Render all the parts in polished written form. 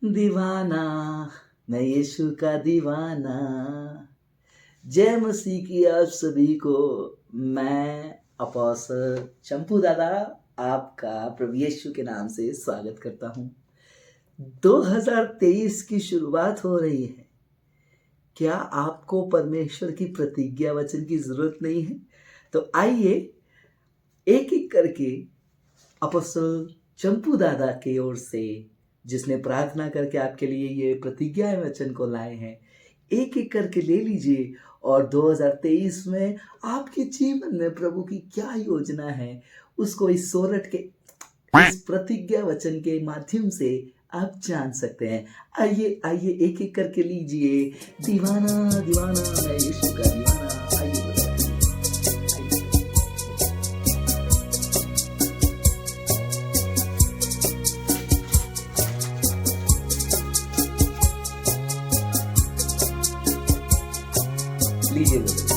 दीवाना, मैं यीशु का दीवाना। जय मसीह की आप सभी को। मैं अपोस्टल चंपू दादा आपका प्रभु यीशु के नाम से स्वागत करता हूँ। 2023 की शुरुआत हो रही है। क्या आपको परमेश्वर की प्रतिज्ञा वचन की जरूरत नहीं है? तो आइए एक एक करके अपोस्टल चंपू दादा की ओर से, जिसने प्रार्थना करके आपके लिए ये प्रतिज्ञा वचन को लाए हैं, एक एक करके ले लीजिए और 2023 में आपके जीवन में प्रभु की क्या योजना है उसको इस सोरठ के इस प्रतिज्ञा वचन के माध्यम से आप जान सकते हैं। आइए आइए एक एक करके लीजिए। दीवाना दीवाना मैं यीशु का दीवाना। आइए लीजिए लीजिए।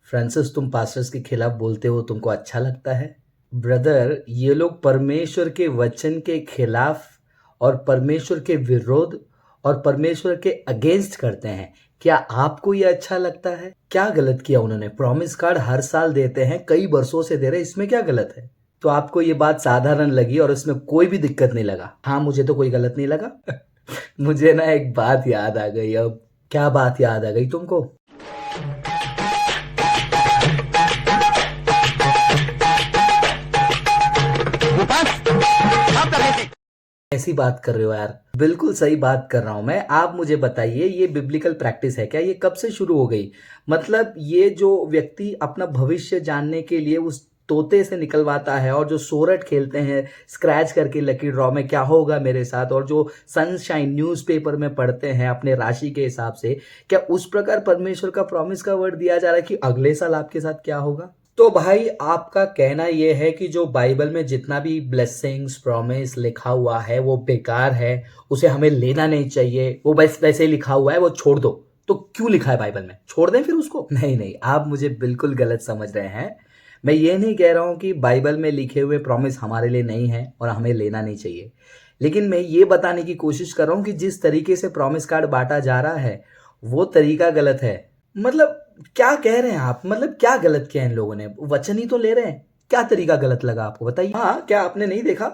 फ्रांसिस, तुम पास्टर्स के खिलाफ बोलते हो, तुमको अच्छा लगता है? ब्रदर, ये लोग परमेश्वर के वचन के खिलाफ और परमेश्वर के विरोध और परमेश्वर के अगेंस्ट करते हैं। क्या आपको ये अच्छा लगता है? क्या गलत किया उन्होंने? प्रॉमिस कार्ड हर साल देते हैं, कई वर्षों से दे रहे, इसमें क्या गलत है? तो आपको ये बात साधारण लगी और इसमें कोई भी दिक्कत नहीं लगा? हाँ, मुझे तो कोई गलत नहीं लगा। मुझे ना एक बात याद आ गई। अब क्या बात याद आ गई तुमको? ऐसी बात कर रहे हो यार? बिल्कुल सही बात कर रहा हूं मैं। आप मुझे बताइए, ये बिब्लिकल प्रैक्टिस है क्या? ये कब से शुरू हो गई? मतलब ये जो व्यक्ति अपना भविष्य जानने के लिए उस तोते से निकलवाता है और जो सोरठ खेलते हैं स्क्रैच करके लकी ड्रॉ में क्या होगा मेरे साथ, और जो सनशाइन न्यूज़पेपर में पढ़ते हैं अपने राशि के हिसाब से, क्या उस प्रकार परमेश्वर का प्रॉमिस का वर्ड दिया जा रहा है कि अगले साल आपके साथ क्या होगा? तो भाई, आपका कहना यह है कि जो बाइबल में जितना भी ब्लेसिंग्स प्रॉमिस लिखा हुआ है वो बेकार है, उसे हमें लेना नहीं चाहिए, वो बस वैसे ही लिखा हुआ है, वो छोड़ दो। तो क्यों लिखा है बाइबल में? छोड़ दें फिर उसको? नहीं नहीं, आप मुझे बिल्कुल गलत समझ रहे हैं। मैं ये नहीं कह रहा हूँ कि बाइबल में लिखे हुए प्रॉमिस हमारे लिए नहीं है और हमें लेना नहीं चाहिए, लेकिन मैं ये बताने की कोशिश कर रहा हूँ कि जिस तरीके से प्रॉमिस कार्ड बांटा जा रहा है वो तरीका गलत है। मतलब क्या कह रहे हैं आप? मतलब क्या गलत किया इन लोगों ने? वचन ही तो ले रहे हैं, क्या तरीका गलत लगा आपको? बताइए। हाँ, क्या आपने नहीं देखा?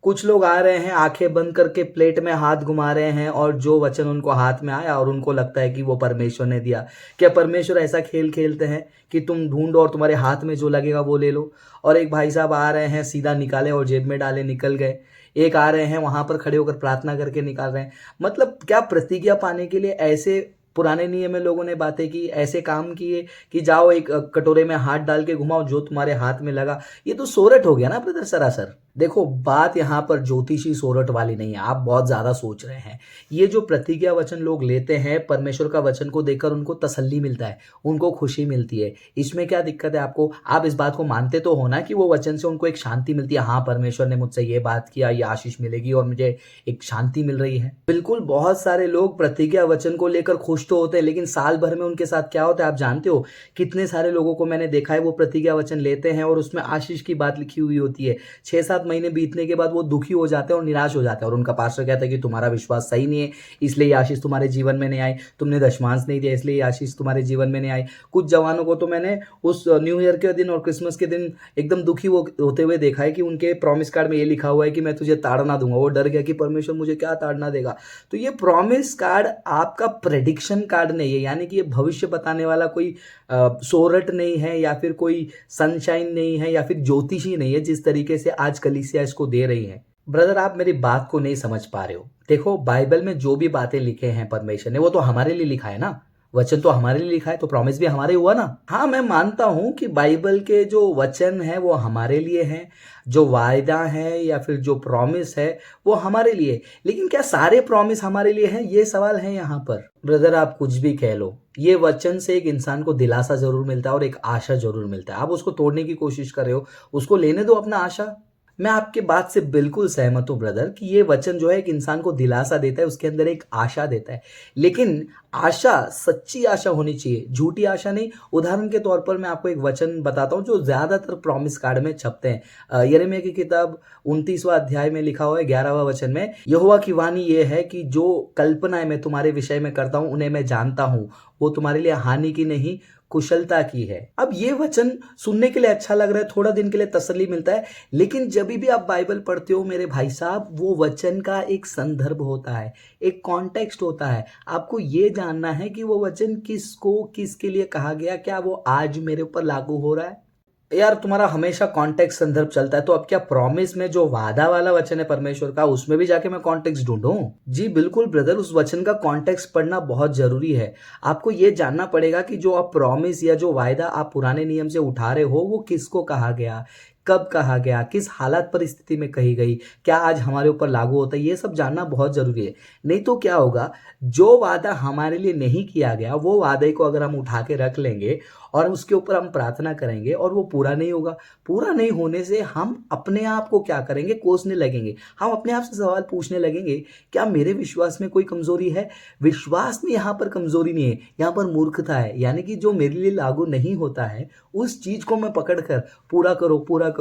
कुछ लोग आ रहे हैं, आंखें बंद करके प्लेट में हाथ घुमा रहे हैं और जो वचन उनको हाथ में आया और उनको लगता है कि वो परमेश्वर ने दिया। क्या परमेश्वर ऐसा खेल खेलते हैं कि तुम ढूंढो और तुम्हारे हाथ में जो लगेगा वो ले लो? और एक भाई साहब आ रहे हैं, सीधा निकाले और जेब में डाले, निकल गए। एक आ रहे हैं, वहां पर खड़े होकर प्रार्थना करके निकाल रहे हैं। मतलब क्या प्रतिज्ञा पाने के लिए ऐसे पुराने नियम में लोगों ने बातें की, ऐसे काम किए कि जाओ एक कटोरे में हाथ डाल के घुमाओ, जो तुम्हारे हाथ में लगा? ये तो सोरठ हो गया ना ब्रदर, सरासर। देखो, बात यहाँ पर ज्योतिषी सोरठ वाली नहीं है, आप बहुत ज्यादा सोच रहे हैं। ये जो प्रतिज्ञा वचन लोग लेते हैं, परमेश्वर का वचन को देखकर उनको तसल्ली मिलता है, उनको खुशी मिलती है। इसमें क्या दिक्कत है आपको? आप इस बात को मानते तो हो ना कि वो वचन से उनको एक शांति मिलती है। हाँ, परमेश्वर ने मुझसे ये बात किया, ये आशीष मिलेगी और मुझे एक शांति मिल रही है। बिल्कुल, बहुत सारे लोग प्रतिज्ञा वचन को लेकर खुश तो होते हैं, लेकिन साल भर में उनके साथ क्या होता है आप जानते हो? कितने सारे लोगों को मैंने देखा है, वो प्रतिज्ञा वचन लेते हैं और उसमें आशीष की बात लिखी हुई होती है। 6-7 महीने बीतने के बाद वो दुखी हो जाते हैं और निराश हो जाते हैं, और उनका पास्टर कहता है कि तुम्हारा विश्वास सही नहीं है, इसलिए ये आशीष तुम्हारे जीवन में नहीं आई। तुमने दशमांश नहीं दिया, इसलिए ये आशीष तुम्हारे जीवन में नहीं आई। कुछ जवानों को तो मैंने उस न्यू ईयर के दिन और क्रिसमस के दिन एकदम दुखी होते हुए देखा है कि उनके प्रॉमिस कार्ड में ये लिखा हुआ है कि मैं तुझे ताड़ना दूंगा। वो डर गया कि परमेश्वर मुझे क्या ताड़ना देगा। तो ये प्रॉमिस कार्ड आपका प्रेडिक्शन कार्ड नहीं है, यानी कि ये भविष्य बताने वाला कोई सोरठ नहीं है, या फिर कोई सनशाइन नहीं है, या फिर ज्योतिषी नहीं है, जिस तरीके से आज कलीसिया इसको दे रही है। ब्रदर, आप मेरी बात को नहीं समझ पा रहे हो। देखो, बाइबल में जो भी बातें लिखे हैं परमेश्वर ने, वो तो हमारे लिए लिखा है ना। वचन तो हमारे लिए लिखा है, तो प्रॉमिस भी हमारे हुआ ना। हाँ, मैं मानता हूँ कि बाइबल के जो वचन हैं वो हमारे लिए हैं, जो वायदा है या फिर जो प्रॉमिस है वो हमारे लिए। लेकिन क्या सारे प्रॉमिस हमारे लिए हैं, ये सवाल है यहाँ पर। ब्रदर आप कुछ भी कह लो, ये वचन से एक इंसान को दिलासा जरूर मिलता है और एक आशा जरूर मिलता है। आप उसको तोड़ने की कोशिश कर रहे हो, उसको लेने दो अपना आशा। मैं आपकी बात से बिल्कुल सहमत हूँ ब्रदर कि ये वचन जो है एक इंसान को दिलासा देता है, उसके अंदर एक आशा देता है। लेकिन आशा सच्ची आशा होनी चाहिए, झूठी आशा नहीं। उदाहरण के तौर पर मैं आपको एक वचन बताता हूँ जो ज़्यादातर प्रॉमिस कार्ड में छपते हैं। यिर्मयाह की किताब 29वां अध्याय में लिखा हुआ है 11वां वचन में, यहोवा की वाणी ये है कि जो कल्पनाएं मैं तुम्हारे विषय में करता हूँ उन्हें मैं जानता हूँ, वो तुम्हारे लिए हानि की नहीं कुशलता की है। अब ये वचन सुनने के लिए अच्छा लग रहा है, थोड़ा दिन के लिए तसल्ली मिलता है, लेकिन जब भी आप बाइबल पढ़ते हो मेरे भाई साहब, वो वचन का एक संदर्भ होता है, एक कॉन्टेक्स्ट होता है। आपको ये जानना है कि वो वचन किसको किसके लिए कहा गया, क्या वो आज मेरे ऊपर लागू हो रहा है। यार तुम्हारा हमेशा कॉन्टेक्स्ट संदर्भ चलता है, तो अब क्या प्रॉमिस में जो वादा वाला वचन है परमेश्वर का, उसमें भी जाके मैं कॉन्टेक्स्ट ढूंढूं? जी बिल्कुल ब्रदर, उस वचन का कॉन्टेक्स्ट पढ़ना बहुत जरूरी है। आपको ये जानना पड़ेगा कि जो आप प्रॉमिस या जो वायदा आप पुराने नियम से उठा रहे हो वो किसको कहा गया, कब कहा गया, किस हालात परिस्थिति में कही गई, क्या आज हमारे ऊपर लागू होता है, ये सब जानना बहुत जरूरी है। नहीं तो क्या होगा, जो वादा हमारे लिए नहीं किया गया वो वादे को अगर हम उठा के रख लेंगे और उसके ऊपर हम प्रार्थना करेंगे और वो पूरा नहीं होगा, पूरा नहीं होने से हम अपने आप को क्या करेंगे, कोसने लगेंगे। हम अपने आप से सवाल पूछने लगेंगे, क्या मेरे विश्वास में कोई कमजोरी है? विश्वास में यहाँ पर कमजोरी नहीं है, यहाँ पर मूर्खता है। यानी कि जो मेरे लिए लागू नहीं होता है उस चीज को मैं पकड़ कर पूरा करो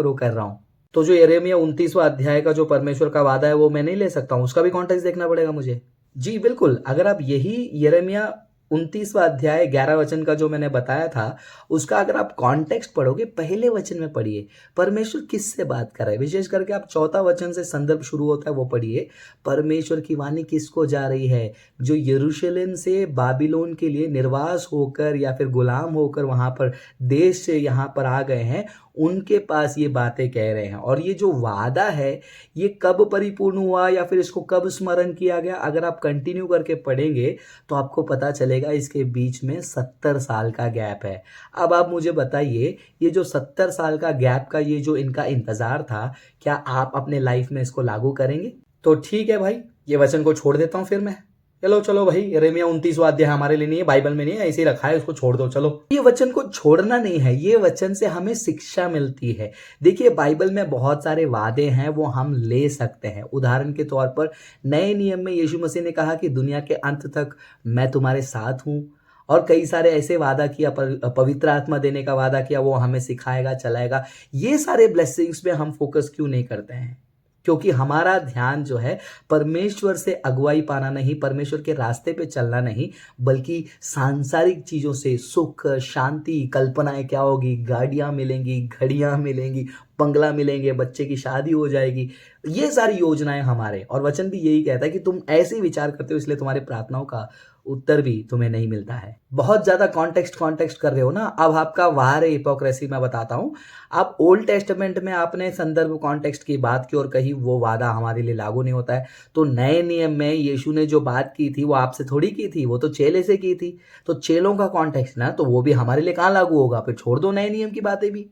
कर रहा हूँ। तो जो यिर्मयाह 29वां अध्याय का जो परमेश्वर का वादा है वो मैं नहीं ले सकता हूँ, उसका भी कॉन्टेक्स्ट देखना पड़ेगा मुझे। जी बिल्कुल, अगर आप यही यिर्मयाह 29वां अध्याय 11 वचन का जो मैंने बताया था, उसका अगर आप कॉन्टेक्स्ट पढ़ोगे, पहले वचन में पढ़िए परमेश्वर किससे बात कर रहा है। विशेष करके आप चौथा वचन से संदर्भ शुरू होता है वो पढ़िए, परमेश्वर की वाणी किसको जा रही है, जो यरूशलेम से बाबिलोन के लिए निर्वास होकर या फिर गुलाम होकर वहां पर देश से यहाँ पर आ गए हैं, उनके पास ये बातें कह रहे हैं। और ये जो वादा है ये कब परिपूर्ण हुआ या फिर इसको कब स्मरण किया गया, अगर आप कंटिन्यू करके पढ़ेंगे तो आपको पता चलेगा इसके बीच में 70 साल का गैप है। अब आप मुझे बताइए, ये जो 70 साल का गैप का ये जो इनका इंतजार था, क्या आप अपने लाइफ में इसको लागू करेंगे? तो ठीक है भाई, ये वचन को छोड़ देता हूं फिर मैं। चलो भाई, यिर्मयाह 29वां अध्याय हमारे लिए नहीं है, बाइबल में नहीं है, ऐसे ही रखा है, उसको छोड़ दो। चलो, ये वचन को छोड़ना नहीं है, ये वचन से हमें शिक्षा मिलती है। देखिए बाइबल में बहुत सारे वादे हैं वो हम ले सकते हैं। उदाहरण के तौर पर नए नियम में यीशु मसीह ने कहा कि दुनिया के अंत तक मैं तुम्हारे साथ हूँ। और कई सारे ऐसे वादा किया, पवित्र आत्मा देने का वादा किया, वो हमें सिखाएगा चलाएगा। ये सारे ब्लेसिंग्स पे हम फोकस क्यों नहीं करते हैं? क्योंकि हमारा ध्यान जो है परमेश्वर से अगुवाई पाना नहीं, परमेश्वर के रास्ते पे चलना नहीं, बल्कि सांसारिक चीजों से सुख शांति, कल्पनाएं क्या होगी, गाड़ियां मिलेंगी, घड़ियां मिलेंगी, बंगला मिलेंगे, बच्चे की शादी हो जाएगी, ये सारी योजनाएं हमारे। और वचन भी यही कहता है कि तुम ऐसे ही विचार करते हो, इसलिए तुम्हारी प्रार्थनाओं का उत्तर भी तुम्हें नहीं मिलता है। बहुत ज्यादा कॉन्टेक्स्ट कर रहे हो ना। अब आपका वार है हिपोक्रेसी, मैं बताता हूं। आप ओल्ड टेस्टामेंट में आपने संदर्भ कॉन्टेक्स्ट की बात की और कही वो वादा हमारे लिए लागू नहीं होता है, तो नए नियम में यीशु ने जो बात की थी वो आपसे थोड़ी की थी, वो तो चेले से की थी। तो चेलों का कॉन्टेक्स्ट ना, तो वो भी हमारे लिए कहाँ लागू होगा? फिर छोड़ दो नए नियम की बातें भी।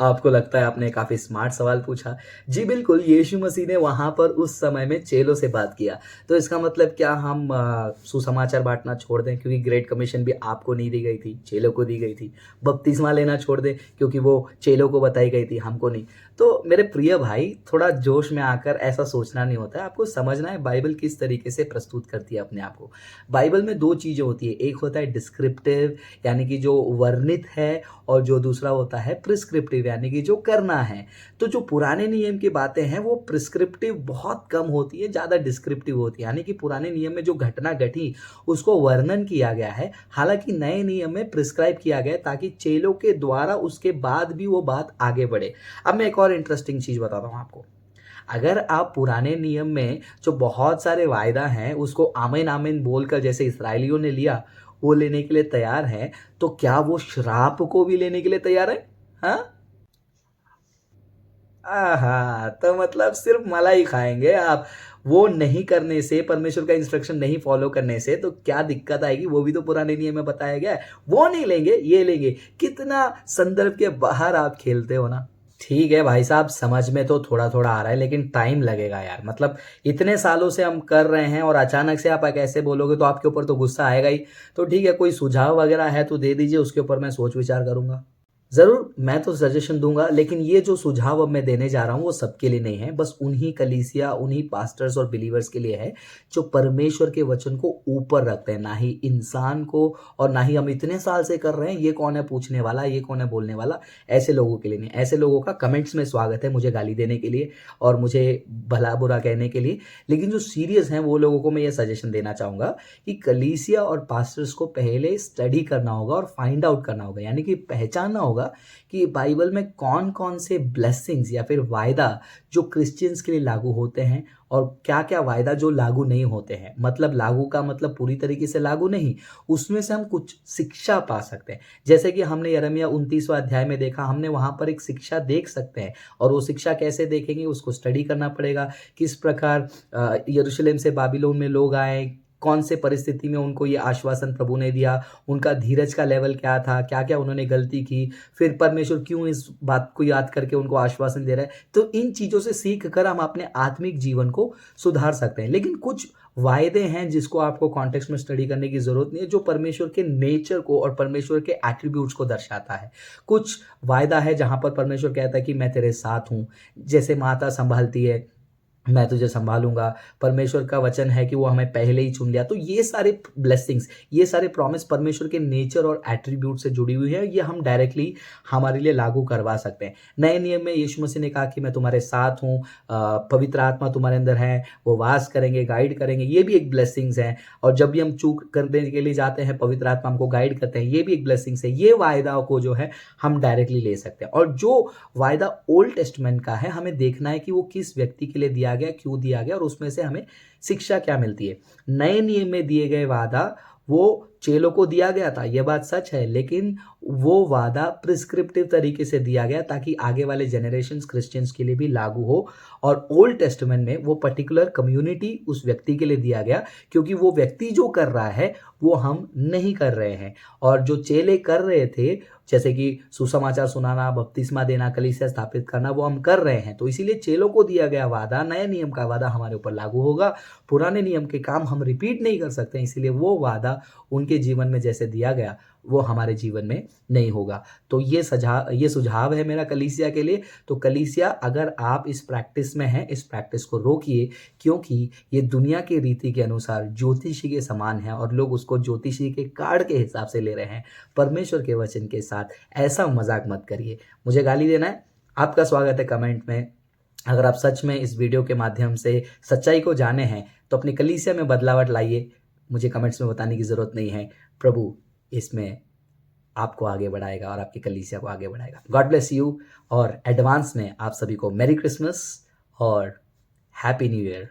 आपको लगता है आपने काफी स्मार्ट सवाल पूछा। जी बिल्कुल, यीशु मसीह ने वहां पर उस समय में चेलों से बात किया। तो इसका मतलब क्या हम सुसमाचार बांटना छोड़ दें क्योंकि ग्रेट कमीशन भी आपको नहीं दी गई थी, चेलों को दी गई थी? बपतिस्मा लेना छोड़ दें क्योंकि वो चेलों को बताई गई थी, हमको नहीं? तो मेरे प्रिय भाई, थोड़ा जोश में आकर ऐसा सोचना नहीं होता है। आपको समझना है बाइबल किस तरीके से प्रस्तुत करती है अपने आप को। बाइबल में दो चीजें होती है, एक होता है डिस्क्रिप्टिव यानी कि जो वर्णित है, और जो दूसरा होता है प्रिस्क्रिप्टिव यानी कि जो करना है। तो जो पुराने नियम की बातें हैं वो प्रिस्क्रिप्टिव बहुत कम होती है, ज़्यादा डिस्क्रिप्टिव होती है। यानी कि पुराने नियम में जो घटना घटी उसको वर्णन किया गया है, हालांकि नए नियम में प्रिस्क्राइब किया गया है ताकि चेलों के द्वारा उसके बाद भी वो बात आगे बढ़े। अब मैं एक और इंटरेस्टिंग चीज़ बताता हूँ आपको। अगर आप पुराने नियम में जो बहुत सारे वायदा हैं उसको आमीन आमीन बोलकर, जैसे इसराइलियों ने लिया, वो लेने के लिए तैयार हैं, तो क्या वो श्राप को भी लेने के लिए तैयार है? हाँ, आहा, तो मतलब सिर्फ मलाई खाएंगे आप। वो नहीं करने से, परमेश्वर का इंस्ट्रक्शन नहीं फॉलो करने से तो क्या दिक्कत आएगी, वो भी तो पुराने नियम में बताया गया है। वो नहीं लेंगे, ये लेंगे। कितना संदर्भ के बाहर आप खेलते हो ना। ठीक है भाई साहब, समझ में तो थोड़ा-थोड़ा आ रहा है, लेकिन टाइम लगेगा यार। मतलब इतने सालों से हम कर रहे हैं और अचानक से आप ऐसे बोलोगे तो आपके ऊपर तो गुस्सा आएगा ही। तो ठीक है, कोई सुझाव वगैरह है तो दे दीजिए, उसके ऊपर मैं सोच विचार करूँगा। ज़रूर, मैं तो सजेशन दूँगा, लेकिन ये जो सुझाव अब मैं देने जा रहा हूँ, वो सबके लिए नहीं है। बस उन्हीं कलीसिया, उन्हीं पास्टर्स और बिलीवर्स के लिए है, जो परमेश्वर के वचन को ऊपर रखते हैं, ना ही इंसान को, और ना ही हम इतने साल से कर रहे हैं, ये कौन है पूछने वाला, ये कौन है बोलने वाला, ऐसे लोगों के लिए नहीं। ऐसे लोगों का कमेंट्स में स्वागत है, मुझे गाली देने के लिए और मुझे भला-बुरा कहने के लिए। लेकिन जो सीरियस हैं, वो लोगों को मैं ये सजेशन देना चाहूँगा कि कलीसिया और पास्टर्स को पहले स्टडी करना होगा और फाइंड आउट करना होगा, यानी कि पहचानना होगा कि बाइबल में कौन-कौन से ब्लेसिंग्स या फिर वायदा जो क्रिश्चियंस के लिए लागू होते हैं और क्या-क्या वायदा जो लागू नहीं होते हैं। मतलब लागू का मतलब पूरी तरीके से लागू नहीं, उसमें से हम कुछ शिक्षा पा सकते हैं। जैसे कि हमने यिर्मयाह 29वां अध्याय में देखा, हमने वहाँ पर एक शिक्षा देख सकते हैं और वो शिक्षा कैसे देखेंगे, उसको स्टडी करना पड़ेगा। किस प्रकार यरूशलेम से बाबिलोन में लोग आए, कौन से परिस्थिति में उनको ये आश्वासन प्रभु ने दिया, उनका धीरज का लेवल क्या था, क्या-क्या उन्होंने गलती की, फिर परमेश्वर क्यों इस बात को याद करके उनको आश्वासन दे रहा है। तो इन चीज़ों से सीख कर हम अपने आत्मिक जीवन को सुधार सकते हैं। लेकिन कुछ वायदे हैं जिसको आपको कॉन्टेक्स्ट में स्टडी करने की ज़रूरत नहीं है, जो परमेश्वर के नेचर को और परमेश्वर के एट्रिब्यूट्स को दर्शाता है। कुछ वायदा है जहाँ पर परमेश्वर कहता है कि मैं तेरे साथ हूँ, जैसे माता सँभालती है, मैं तुझे सँभालूँगा। परमेश्वर का वचन है कि वो हमें पहले ही चुन लिया। तो ये सारे ब्लेसिंग्स, ये सारे प्रॉमिस परमेश्वर के नेचर और एट्रिब्यूट से जुड़ी हुई है। ये हम डायरेक्टली हमारे लिए लागू करवा सकते हैं। नए नियम में यीशु मसीह ने कहा कि मैं तुम्हारे साथ हूँ, पवित्र आत्मा तुम्हारे अंदर है, वो वास करेंगे, गाइड करेंगे। ये भी एक ब्लेसिंग्स हैं। और जब भी हम चूक करने के लिए जाते हैं, पवित्र आत्मा हमको गाइड करते हैं, ये भी एक ब्लेसिंग्स है। ये वायदा को जो है हम डायरेक्टली ले सकते हैं। और जो वायदा ओल्ड टेस्टमेंट का है, हमें देखना है कि वो किस व्यक्ति के लिए दिया गया, क्यों दिया गया और उसमें से हमें शिक्षा क्या मिलती है। नए नियम में दिए गए वादा वो चेलों को दिया गया था, ये बात सच है, लेकिन वो वादा प्रिस्क्रिप्टिव तरीके से दिया गया ताकि आगे वाले जनरेशंस क्रिश्चियंस के लिए भी लागू हो। और ओल्ड टेस्टामेंट में वो पर्टिकुलर कम्युनिटी उस व्यक्ति के लिए दिया गया, क्योंकि वो व्यक्ति जो कर रहा है वो हम नहीं कर रहे हैं। और जो चेले कर रहे थे, जैसे कि सुसमाचार सुनाना, बपतिस्मा देना, कलीसिया स्थापित करना, वो हम कर रहे हैं। तो इसीलिए चेलों को दिया गया वादा, नए नियम का वादा हमारे ऊपर लागू होगा। पुराने नियम के काम हम रिपीट नहीं कर सकते, इसीलिए वो वादा उनके जीवन में जैसे दिया गया वो हमारे जीवन में नहीं होगा। तो ये सुझाव है मेरा कलीसिया के लिए। तो कलीसिया, अगर आप इस प्रैक्टिस में हैं, इस प्रैक्टिस को रोकिए, क्योंकि ये दुनिया की रीति के अनुसार ज्योतिषी के समान है और लोग उसको ज्योतिषी के कार्ड के हिसाब से ले रहे हैं। परमेश्वर के वचन के साथ ऐसा मजाक मत करिए। मुझे गाली देना है, आपका स्वागत है कमेंट में। अगर आप सच में इस वीडियो के माध्यम से सच्चाई को जाने हैं तो अपनी कलीसिया में बदलावट लाइए। मुझे कमेंट्स में बताने की ज़रूरत नहीं है। प्रभु इसमें आपको आगे बढ़ाएगा और आपकी कलीसिया को आगे बढ़ाएगा। गॉड ब्लेस यू और एडवांस में आप सभी को मेरी क्रिसमस और हैप्पी न्यू ईयर।